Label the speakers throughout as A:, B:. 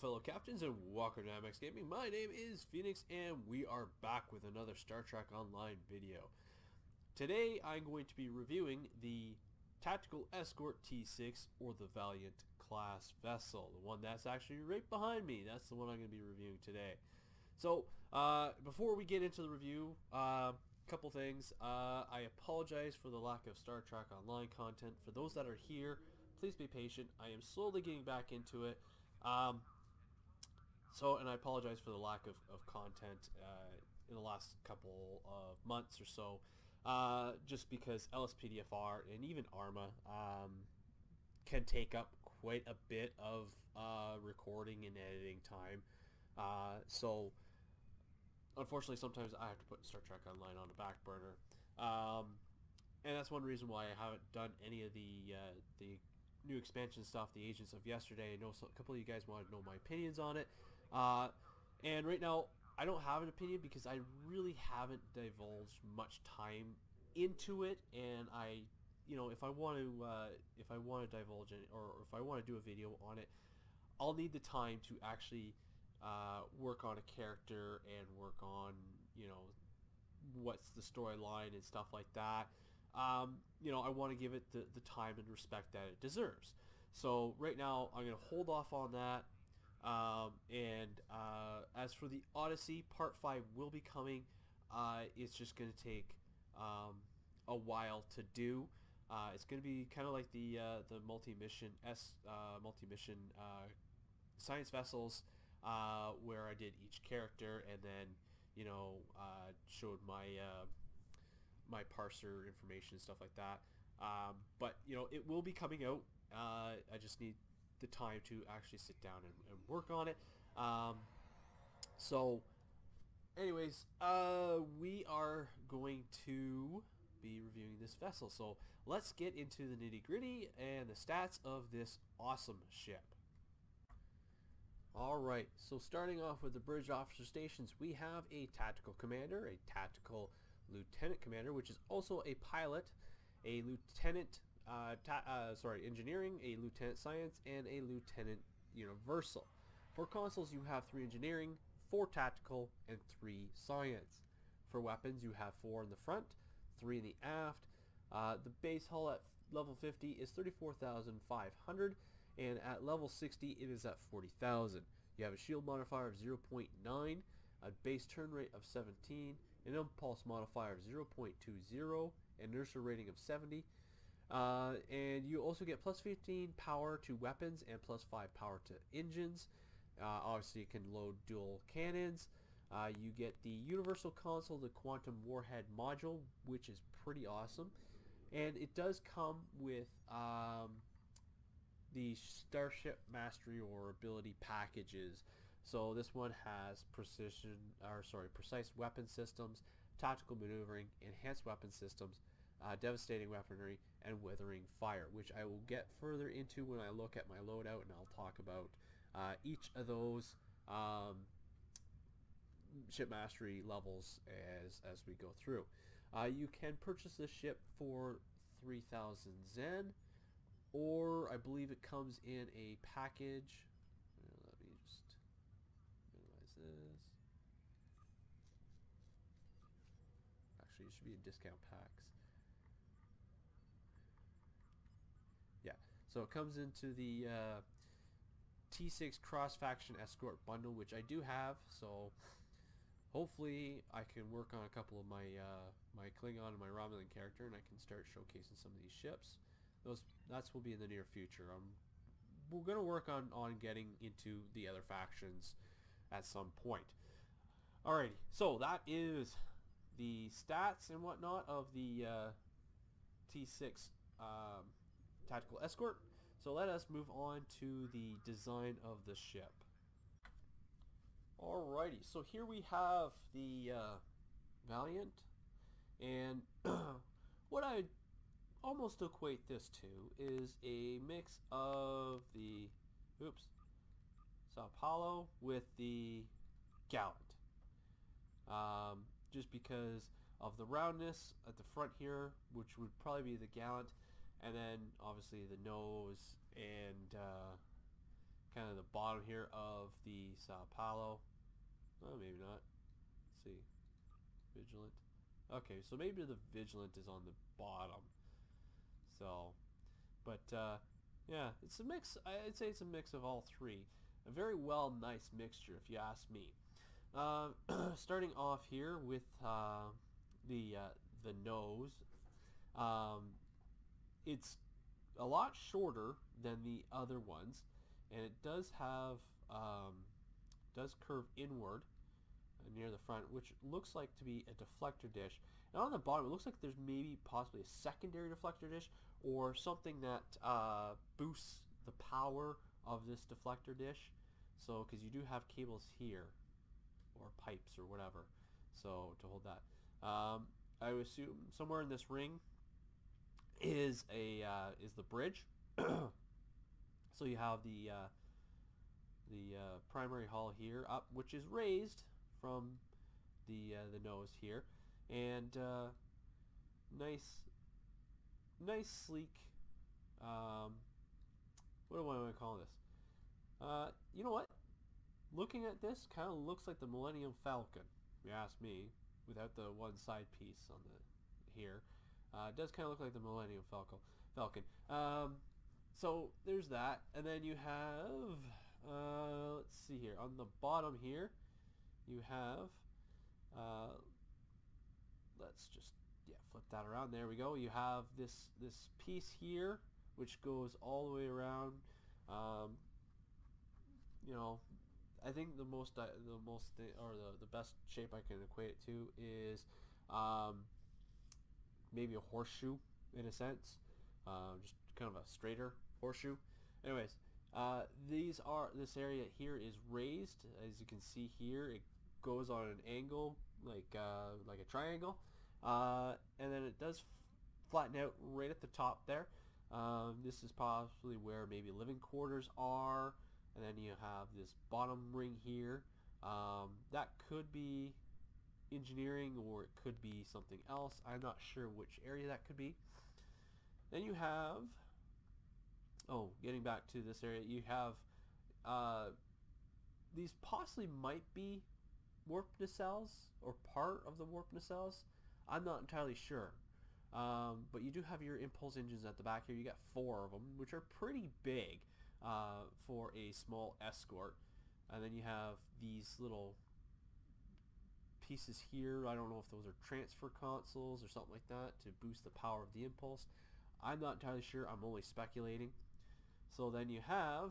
A: fellow captains, and welcome to MX Gaming. My name is Phoenix, and we are back with another Star Trek Online video. Today, I'm going to be reviewing the Tactical Escort T6, or the Valiant class vessel. The one that's actually right behind me. That's the one I'm going to be reviewing today. So, before we get into the review, couple things. I apologize for the lack of Star Trek Online content. For those that are here, please be patient. I am slowly getting back into it. And I apologize for the lack of content in the last couple of months or so, just because LSPDFR and even ARMA can take up quite a bit of recording and editing time. So unfortunately, sometimes I have to put Star Trek Online on the back burner, and that's one reason why I haven't done any of the new expansion stuff, the Agents of Yesterday. I know a couple of you guys wanted to know my opinions on it, and right now I don't have an opinion because I really haven't divulged much time into it, and if I want to divulge it, or if I want to do a video on it, I'll need the time to actually work on a character and work on what's the storyline and stuff like that. I want to give it the time and respect that it deserves. So right now I'm going to hold off on that. As for the Odyssey, Part 5 will be coming. It's just going to take a while to do. It's going to be kind of like the multi-mission science vessels, where I did each character and then showed my my parser information and stuff like that. But it will be coming out. I just need the time to actually sit down and work on it. So anyways, we are going to be reviewing this vessel. So let's get into the nitty-gritty and the stats of this awesome ship. Alright, so starting off with the bridge officer stations, we have a tactical commander, a tactical lieutenant commander, which is also a pilot, a lieutenant engineering, a lieutenant science, and a lieutenant universal. For consoles, you have 3 engineering, 4 tactical, and 3 science. For weapons, you have 4 in the front, 3 in the aft. The base hull at level 50 is 34,500, and at level 60 it is at 40,000. You have a shield modifier of 0.9, a base turn rate of 17, an impulse modifier of 0.20, an inertia rating of 70, and you also get plus 15 power to weapons and plus 5 power to engines. Obviously you can load dual cannons. You get the universal console, the quantum warhead module, which is pretty awesome, and it does come with the Starship Mastery or ability packages. So this one has precise weapon systems, tactical maneuvering, enhanced weapon systems, devastating weaponry, and withering fire, which I will get further into when I look at my loadout, and I'll talk about each of those ship mastery levels as we go through. You can purchase this ship for 3,000 Zen, or I believe it comes in a package. Let me just minimize this. Actually, it should be in discount packs. Yeah, so it comes into the T6 cross-faction escort bundle, which I do have. So hopefully I can work on a couple of my my Klingon and my Romulan character, and I can start showcasing some of these ships. That will be in the near future. We're going to work on getting into the other factions at some point. Alrighty, so that is the stats and whatnot of the T6 Tactical Escort. So let us move on to the design of the ship. Alrighty, so here we have the Valiant, and what I almost equate this to is a mix of the Sao Paulo with the Gallant, just because of the roundness at the front here, which would probably be the Gallant, and then obviously the nose and kind of the bottom here of the Sao Paulo. Oh, maybe not. Let's see. Vigilant. Okay, so maybe the Vigilant is on the bottom. So, but yeah, it's a mix. I'd say it's a mix of all three. A very nice mixture, if you ask me. Starting off here with the nose. It's a lot shorter than the other ones, and it does have does curve inward near the front, which looks like to be a deflector dish. And on the bottom, it looks like there's maybe possibly a secondary deflector dish or something that boosts the power of this deflector dish. So, because you do have cables here, or pipes or whatever, so to hold that. I would assume somewhere in this ring is the bridge. So you have the primary hull here up, which is raised from the nose here, and nice sleek. What do I want to call this? You know what? Looking at this, kind of looks like the Millennium Falcon, if you ask me, without the one side piece on the here. It does kind of look like the Millennium Falcon. So there's that, and then you have let's see here on the bottom here. You have let's just flip that around. There we go. You have this piece here, which goes all the way around. You know, I think the best shape I can equate it to is maybe a horseshoe in a sense, just kind of a straighter horseshoe. Anyways, this area here is raised, as you can see here. It goes on an angle like a triangle, and then it does flatten out right at the top there. This is possibly where maybe living quarters are, and then you have this bottom ring here. That could be engineering, or it could be something else. I'm not sure which area that could be. Then you have, getting back to this area, you have these possibly might be warp nacelles or part of the warp nacelles. I'm not entirely sure. But you do have your impulse engines at the back here. You got 4 of them, which are pretty big for a small Escort. And then you have these little pieces here. I don't know if those are transfer consoles or something like that to boost the power of the impulse. I'm not entirely sure. I'm only speculating. So then you have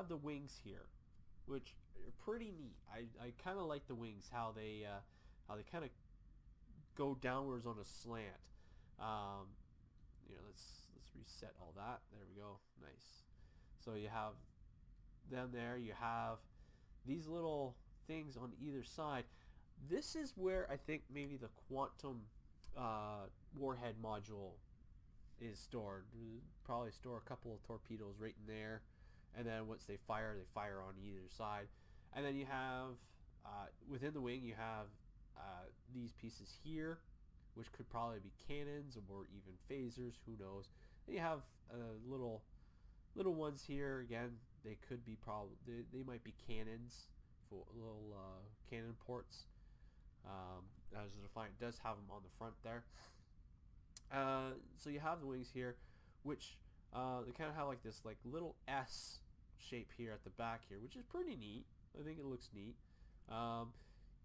A: the wings here, which are pretty neat. I kind of like the wings, how they kind of go downwards on a slant. You know, let's reset all that. There we go. Nice. So you have them there. You have these little things on either side. This is where I think maybe the quantum warhead module is stored. Probably store a couple of torpedoes right in there, and then once they fire on either side. And then you have within the wing you have these pieces here, which could probably be cannons or even phasers, who knows. Then you have little ones here. Again, they could be they might be cannons, for little cannon ports. As the Defiant does have them on the front there. So you have the wings here, which they kind of have like this little S shape here at the back here, which is pretty neat. I think it looks neat.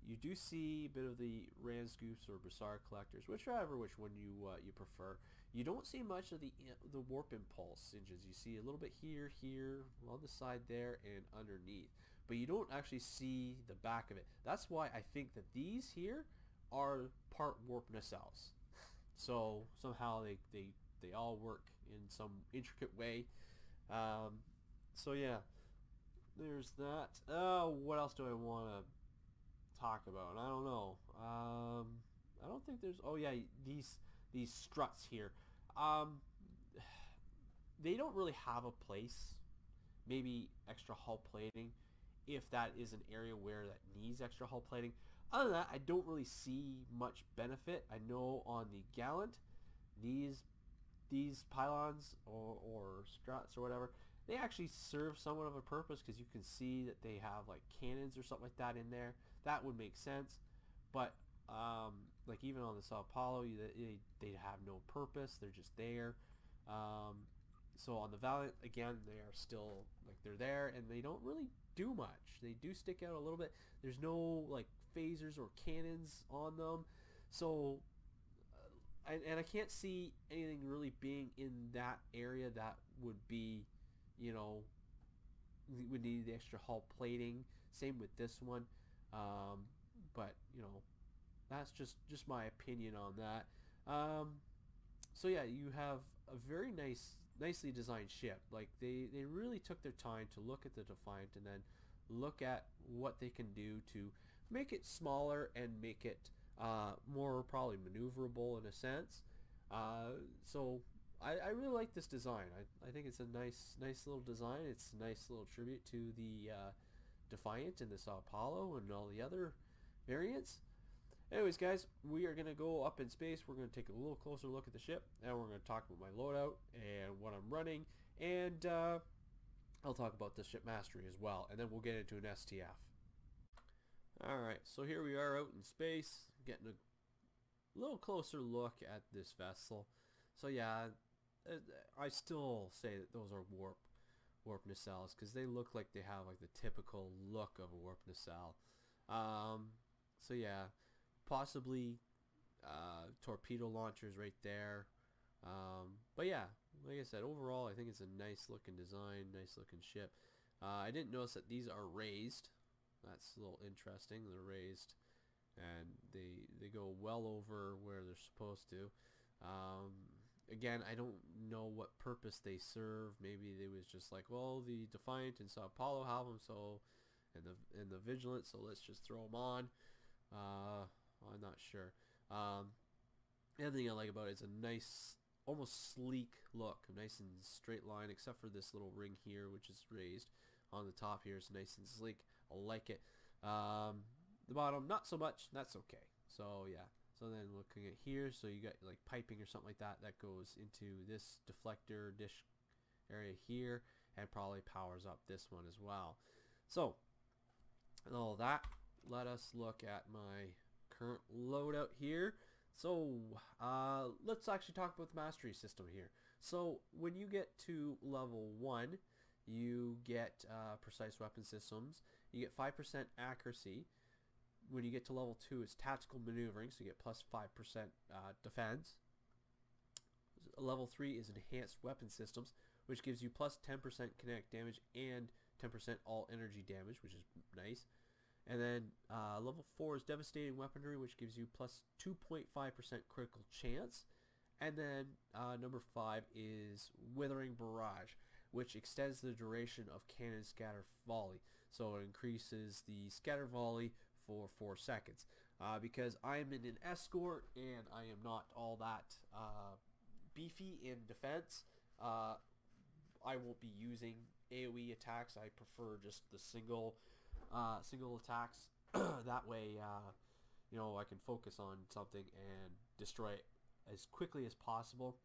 A: You do see a bit of the Ran Scoops or Brassard collectors, whichever which one you prefer. You don't see much of the warp impulse engines. You see a little bit here, on the side there, and underneath. But you don't actually see the back of it. That's why I think that these here are part warp nacelles. So somehow they all work in some intricate way. So yeah, there's that. What else do I want to talk about? I don't know. I don't think there's. Oh yeah, these struts here. They don't really have a place. Maybe extra hull plating, if that is an area where that needs extra hull plating. Other than that, I don't really see much benefit. I know on the Gallant, these pylons or struts or whatever, they actually serve somewhat of a purpose because you can see that they have like cannons or something like that in there. That would make sense. But like even on the Sao Paulo, they have no purpose. They're just there. So on the Valiant, again, they are still like they're there and they don't really do much. They do stick out a little bit. There's no like phasers or cannons on them. So and I can't see anything really being in that area that would be, you know, would need the extra hull plating. Same with this one. But you know, that's just my opinion on that. So yeah, you have a very nicely designed ship. Like they really took their time to look at the Defiant and then look at what they can do to make it smaller and make it more probably maneuverable in a sense. So I really like this design. I think it's a nice little design. It's a nice little tribute to the Defiant and the Sao Paulo and all the other variants. Anyways, guys, we are going to go up in space. We're going to take a little closer look at the ship, and we're going to talk about my loadout and what I'm running, and I'll talk about the ship mastery as well, and then we'll get into an STF. Alright, so here we are out in space, getting a little closer look at this vessel. So yeah, I still say that those are warp nacelles, because they look like they have like the typical look of a warp nacelle. So yeah, possibly torpedo launchers right there. But yeah, like I said, overall I think it's a nice looking design, nice looking ship. I didn't notice that these are raised. That's a little interesting. They're raised and they go well over where they're supposed to. Again, I don't know what purpose they serve. Maybe they was just like, well, the Defiant and Sao Paulo have them, so and the Vigilant, so let's just throw them on. I'm not sure. The other thing I like about it is a nice, almost sleek look, a nice and straight line, except for this little ring here, which is raised. On the top here is nice and sleek. I like it. The bottom, not so much. That's okay. So yeah. So then looking at here, so you got like piping or something like that that goes into this deflector dish area here, and probably powers up this one as well. So and all that, let us look at my current loadout here. So let's actually talk about the mastery system here. So when you get to level 1, you get precise weapon systems. You get 5% accuracy. When you get to level 2, it's tactical maneuvering, so you get plus 5% defense. Level 3 is enhanced weapon systems, which gives you plus 10% kinetic damage and 10% all energy damage, which is nice. And then level 4 is devastating weaponry, which gives you plus 2.5% critical chance. And then number 5 is withering barrage, which extends the duration of cannon scatter volley. So it increases the scatter volley for 4 seconds. Because I'm in an Escort and I am not all that beefy in defense, I won't be using AoE attacks. I prefer just the single attacks. That way, you know, I can focus on something and destroy it as quickly as possible.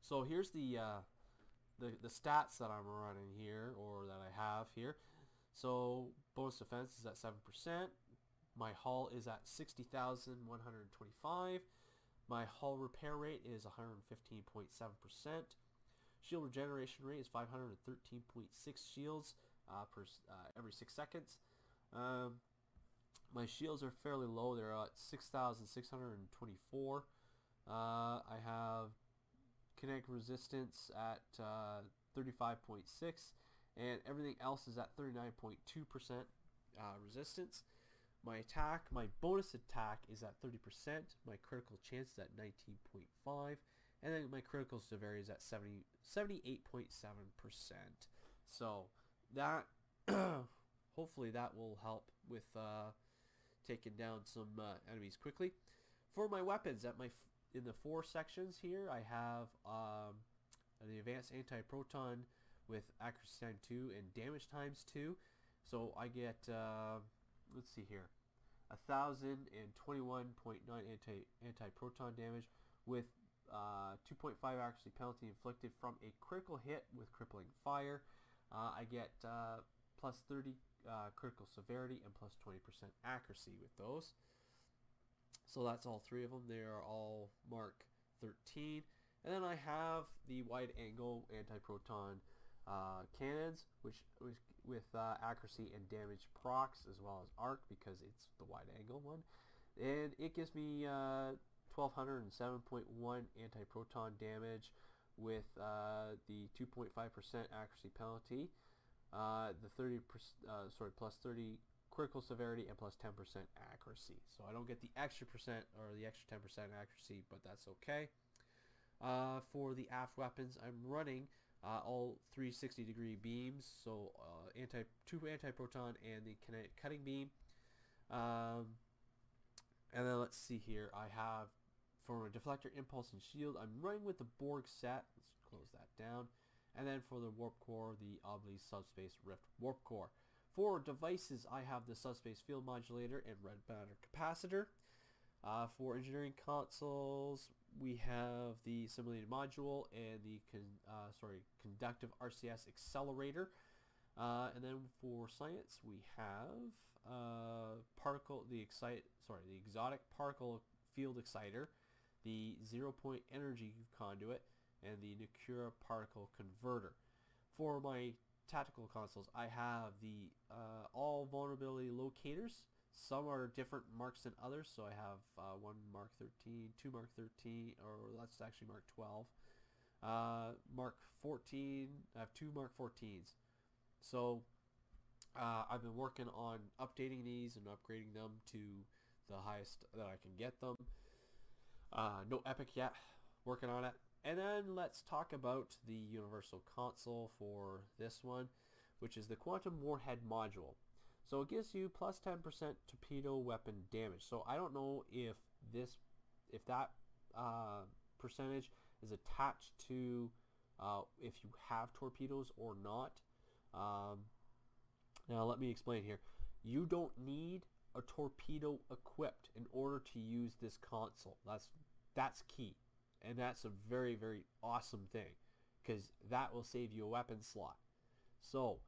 A: So here's the stats that I'm running here, or that I have here. So bonus defense is at 7%. My hull is at 60,125. My hull repair rate is 115.7%. Shield regeneration rate is 513.6 shields every 6 seconds. My shields are fairly low. They're at 6,624. I have kinetic resistance at 35.6, and everything else is at 39.2% resistance. My attack, my bonus attack is at 30%. My critical chance is at 19.5, and then my critical severity is at 78.7%. So that hopefully that will help with taking down some enemies quickly. For my weapons, in the 4 sections here, I have the advanced anti-proton with accuracy time 2 and damage times 2. So I get let's see here, 1,021.9 anti-proton damage with 2.5 accuracy penalty inflicted from a critical hit with crippling fire. I get plus 30 critical severity and plus 20% accuracy with those. So that's all three of them. They are all Mark 13. And then I have the wide angle anti-proton cannons, which with accuracy and damage procs as well as arc, because it's the wide angle one. And it gives me 1207.1 anti-proton damage with the 2.5% accuracy penalty, the 30 plus 30 critical severity and plus 10% accuracy. So I don't get the extra percent or the extra 10% accuracy, but that's okay. For the aft weapons, I'm running all 360-degree beams, so two anti-proton and the kinetic cutting beam. And then let's see here. I have, for a deflector, impulse, and shield, I'm running with the Borg set. Let's close that down. And then for the warp core, the Obli Subspace Rift warp core. For devices, I have the Subspace Field Modulator and Red Matter Capacitor. For engineering consoles, we have the Simulated Module and the Conductive RCS Accelerator. And then for science, we have the Exotic Particle Field Exciter, the 0-point energy conduit, and the Nakura Particle Converter. For my tactical consoles, I have the all vulnerability locators. Some are different marks than others, so I have one Mark 13, two Mark 13, or that's actually Mark 12. Mark 14, I have two Mark 14s. So I've been working on updating these and upgrading them to the highest that I can get them. No Epic yet, working on it. And then let's talk about the universal console for this one, which is the Quantum Warhead Module. So it gives you plus 10% torpedo weapon damage. So I don't know if that percentage is attached to if you have torpedoes or not. Now let me explain here. You don't need a torpedo equipped in order to use this console. That's key, and that's a very, very awesome thing, because that will save you a weapon slot. So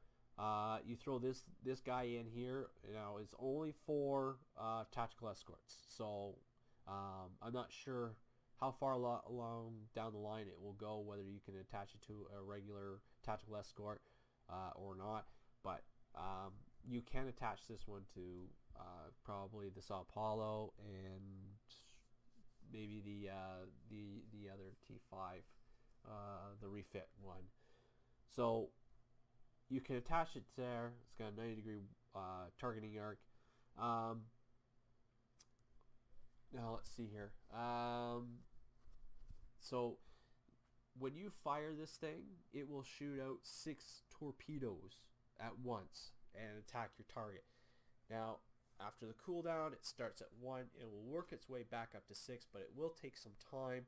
A: you throw this guy in here. Now it's only for tactical escorts. So I'm not sure how far along down the line it will go, whether you can attach it to a regular tactical escort or not. But you can attach this one to probably the Sao Paulo and maybe the other T5, the refit one. So you can attach it there. It's got a 90-degree targeting arc. Now let's see here. So when you fire this thing, it will shoot out 6 torpedoes at once and attack your target. Now after the cooldown, it starts at 1. It will work its way back up to 6, but it will take some time.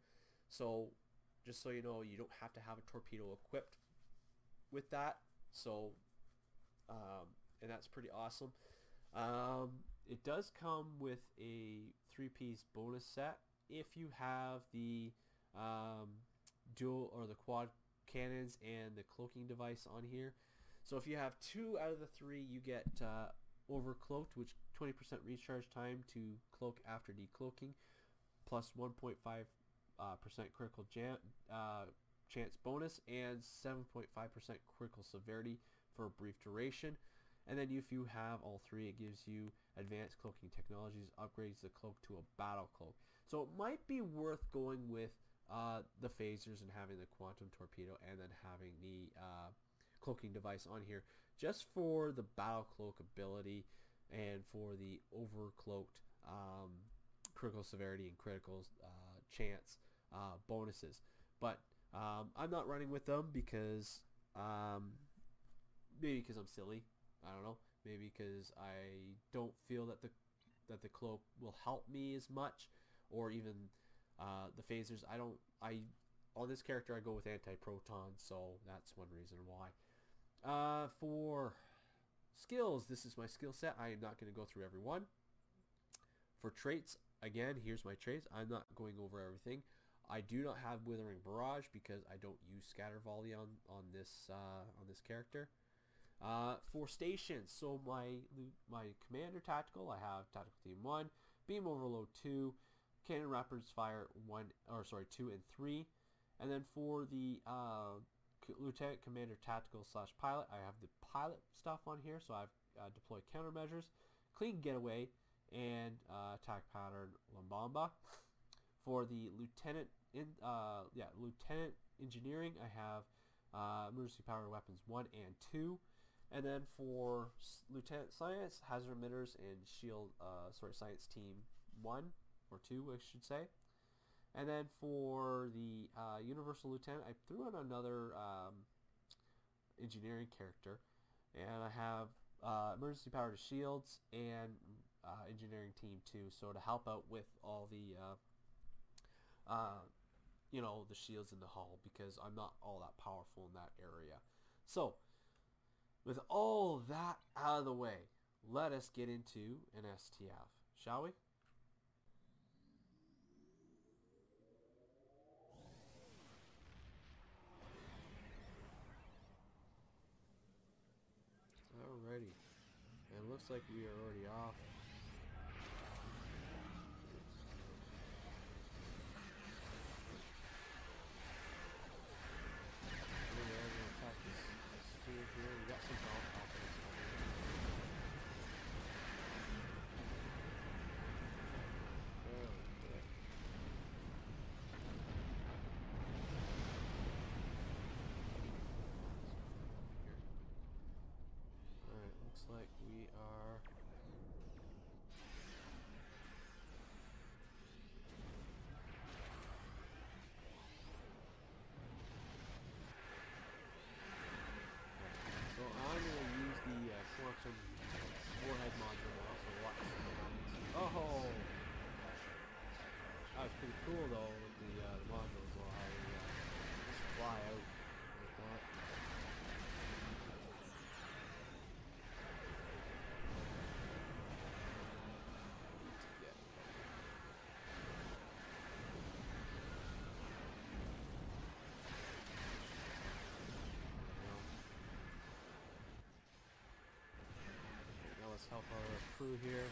A: So just so you know, you don't have to have a torpedo equipped with that. So and that's pretty awesome. It does come with a 3-piece bonus set if you have the dual or the quad cannons and the cloaking device on here. So if you have 2 out of the 3, you get overcloaked, which 20% recharge time to cloak after decloaking, plus 1.5% critical chance bonus, and 7.5% critical severity for a brief duration. And then if you have all 3, it gives you advanced cloaking technologies, upgrades the cloak to a battle cloak. So it might be worth going with the phasers and having the quantum torpedo, and then having the cloaking device on here, just for the battle cloak ability and for the overcloaked critical severity and critical chance bonuses. But I'm not running with them because maybe because I'm silly. I don't know. Maybe because I don't feel that the cloak will help me as much, or even the phasers. On this character I go with anti-proton, so that's one reason why. For skills, this is my skill set. I am not going to go through every one. For traits, again, here's my traits. I'm not going over everything. I do not have Withering Barrage because I don't use Scatter Volley on this character. For stations, so my Commander Tactical, I have Tactical Team 1, Beam Overload 2, Cannon Rapid Fire 2 and 3, and then for the Lieutenant Commander Tactical / Pilot, I have the pilot stuff on here, so I've deployed countermeasures, Clean Getaway, and Attack Pattern Lambamba. For the Lieutenant Engineering, I have Emergency Power Weapons 1 and 2. And then for Lieutenant Science, Hazard Emitters, and Science Team 1, or 2, I should say. And then for the Universal Lieutenant, I threw in another engineering character. And I have Emergency Power to Shields and Engineering Team 2, so to help out with all the, the shields in the hull, because I'm not all that powerful in that area. So, with all that out of the way, let us get into an STF, shall we? Alrighty, and it looks like we are already off. Here we got some golf confidence. Fairly quick. Alright, looks like we are quantum warhead module now, so watch. Oh, that was pretty cool though with the modules, while how they just fly out like that. Let's help our crew here.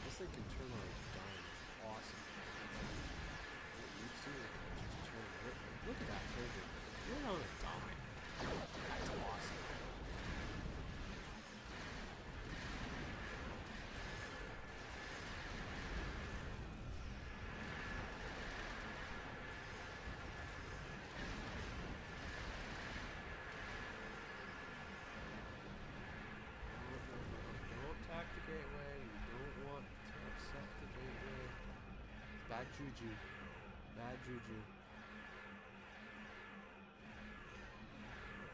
A: This thing can turn on a dime. Awesome. Look at that turn. You're on a dime. That's awesome. Bad juju. Bad juju.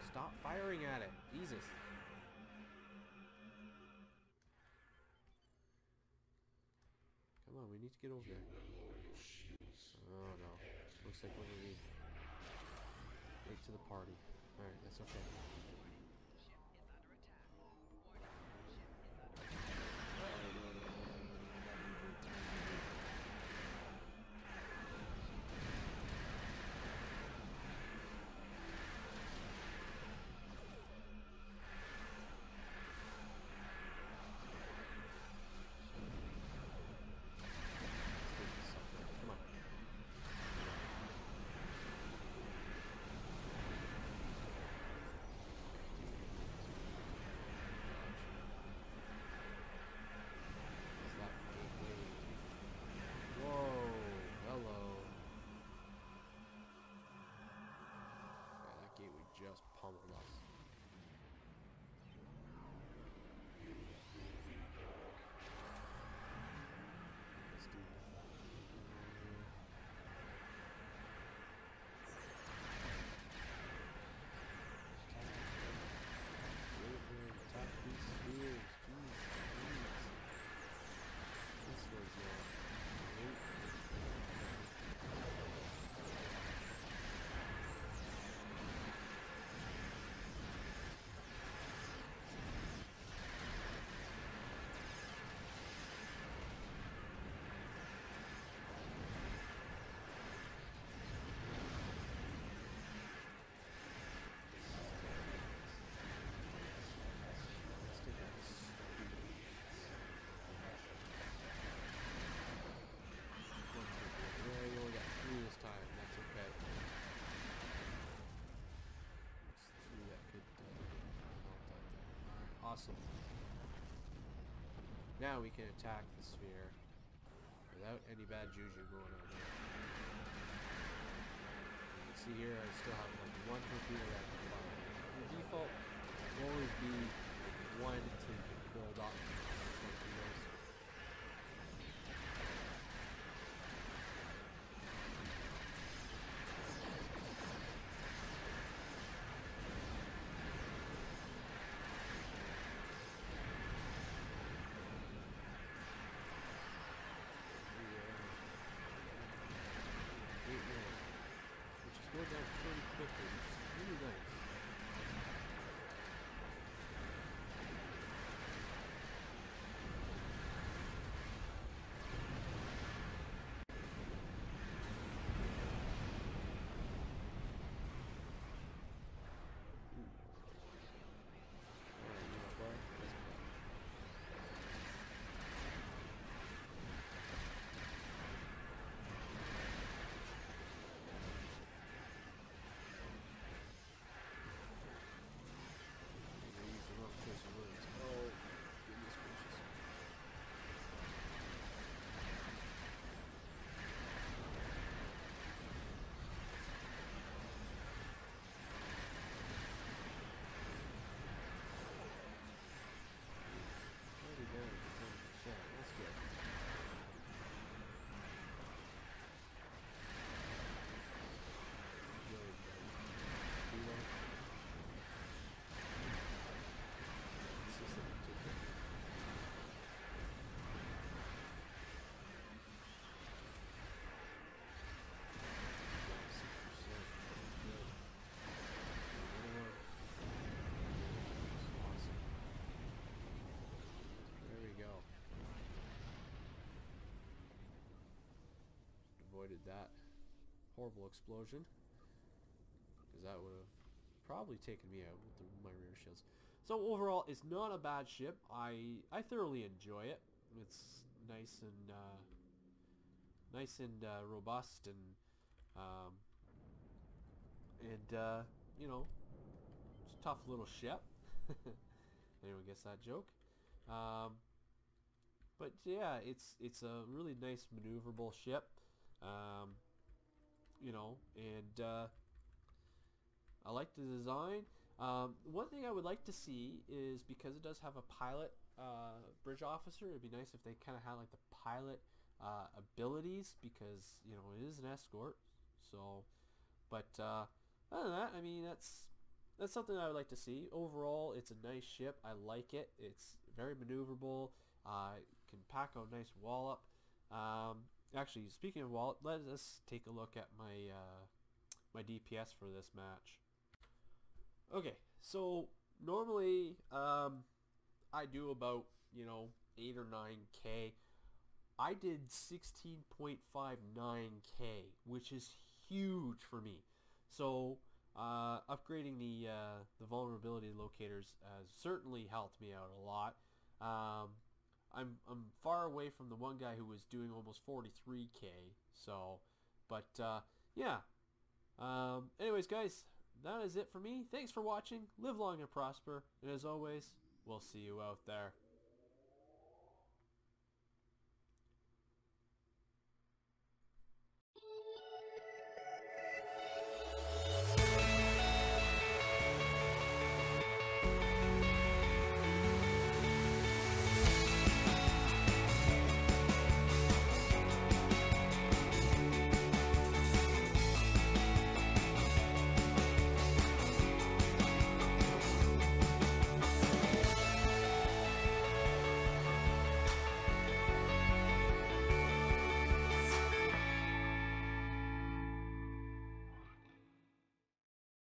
A: Stop firing at it. Jesus. Come on, we need to get over there. Oh no. Looks like we're gonna be late to the party. Alright, that's okay. Awesome. Now we can attack the sphere without any bad juju going on there. You can see here I still have like one torpedo that I can fire. The default will always be one to build up torpedoes. Which is going down pretty quickly, which is really nice. Avoided that horrible explosion, because that would have probably taken me out with my rear shields. So overall, it's not a bad ship. I thoroughly enjoy it. It's nice and robust, and you know, it's a tough little ship. Anyone gets that joke? But yeah, it's a really nice maneuverable ship. You know, and I like the design. One thing I would like to see is, because it does have a pilot bridge officer, it'd be nice if they kind of had like the pilot abilities, because you know it is an escort. So, but other than that, I mean that's something I would like to see. Overall, it's a nice ship. I like it. It's very maneuverable. Can pack a nice wallop. Actually, speaking of wallop, let us take a look at my my DPS for this match. Okay, so normally I do about 8 or 9k. I did 16.59k, which is huge for me. So upgrading the vulnerability locators has certainly helped me out a lot. I'm far away from the one guy who was doing almost 43k. So, but yeah. Anyways, guys, that is it for me. Thanks for watching. Live long and prosper. And as always, we'll see you out there.